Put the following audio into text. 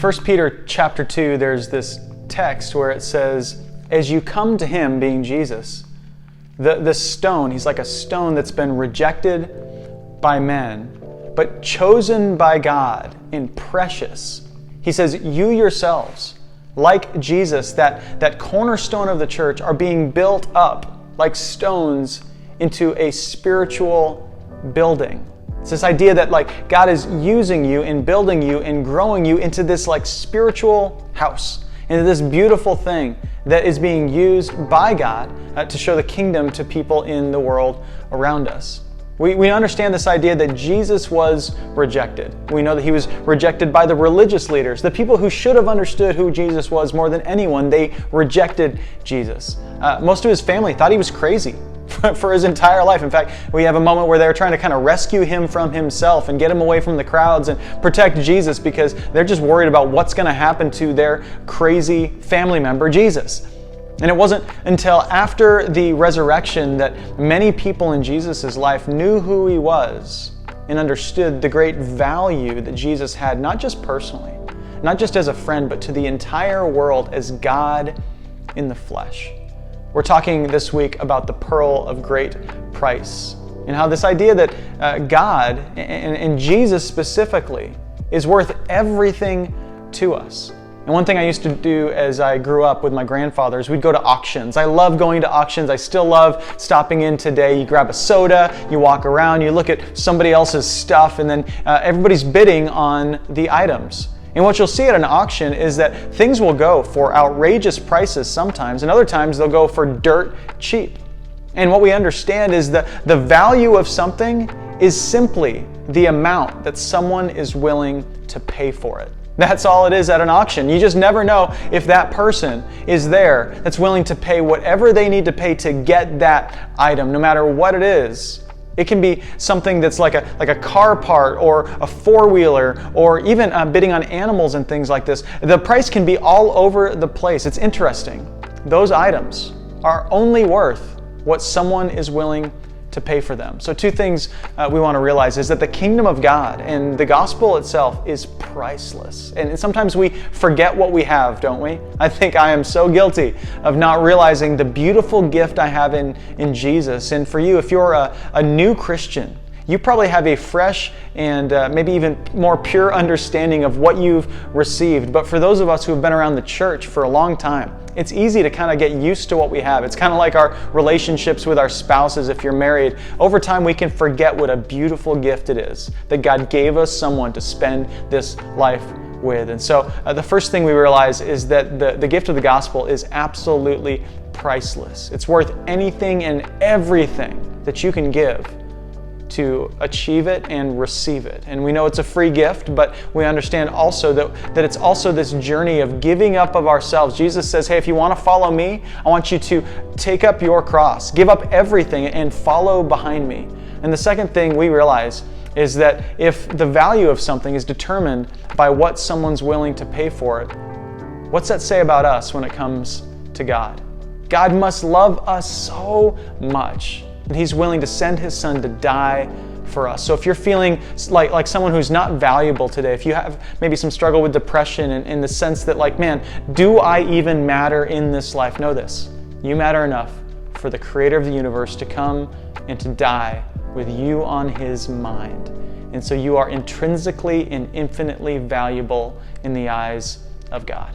1 Peter chapter 2, there's this text where it says, as you come to him, being Jesus, the stone, he's like a stone that's been rejected by men, but chosen by God and precious. He says, you yourselves, like Jesus, that cornerstone of the church, are being built up like stones into a spiritual building. It's this idea that like God is using you and building you and growing you into this like spiritual house, into this beautiful thing that is being used by God to show the kingdom to people in the world around us. We understand this idea that Jesus was rejected. We know that he was rejected by the religious leaders, the people who should have understood who Jesus was more than anyone. They rejected Jesus. Most of his family thought he was crazy for his entire life. In fact, we have a moment where they're trying to kind of rescue him from himself and get him away from the crowds and protect Jesus because they're just worried about what's going to happen to their crazy family member, Jesus. And it wasn't until after the resurrection that many people in Jesus' life knew who he was and understood the great value that Jesus had, not just personally, not just as a friend, but to the entire world as God in the flesh. We're talking this week about the pearl of great price and how this idea that God, and Jesus specifically, is worth everything to us. And one thing I used to do as I grew up with my grandfather is we'd go to auctions. I love going to auctions. I still love stopping in today. You grab a soda, you walk around, you look at somebody else's stuff, and then everybody's bidding on the items. And what you'll see at an auction is that things will go for outrageous prices sometimes, and other times they'll go for dirt cheap. And what we understand is that the value of something is simply the amount that someone is willing to pay for it. That's all it is at an auction. You just never know if that person is there that's willing to pay whatever they need to pay to get that item, no matter what it is. It can be something that's like a car part or a four-wheeler, or even bidding on animals and things like this. The price can be all over the place. It's interesting. Those items are only worth what someone is willing to pay for them. So two things we want to realize is that the kingdom of God and the gospel itself is priceless. And sometimes we forget what we have, don't we? I think I am so guilty of not realizing the beautiful gift I have in Jesus. And for you, if you're a new Christian, you probably have a fresh and maybe even more pure understanding of what you've received. But for those of us who have been around the church for a long time, it's easy to kind of get used to what we have. It's kind of like our relationships with our spouses. If you're married, over time we can forget what a beautiful gift it is that God gave us someone to spend this life with. And so the first thing we realize is that the gift of the gospel is absolutely priceless. It's worth anything and everything that you can give to achieve it and receive it. And we know it's a free gift, but we understand also that it's also this journey of giving up of ourselves. Jesus says, hey, if you want to follow me, I want you to take up your cross, give up everything and follow behind me. And the second thing we realize is that if the value of something is determined by what someone's willing to pay for it, what's that say about us when it comes to God? God must love us so much and he's willing to send his son to die for us. So if you're feeling like someone who's not valuable today, if you have maybe some struggle with depression and in the sense that like, man, do I even matter in this life? Know this, you matter enough for the creator of the universe to come and to die with you on his mind. And so you are intrinsically and infinitely valuable in the eyes of God.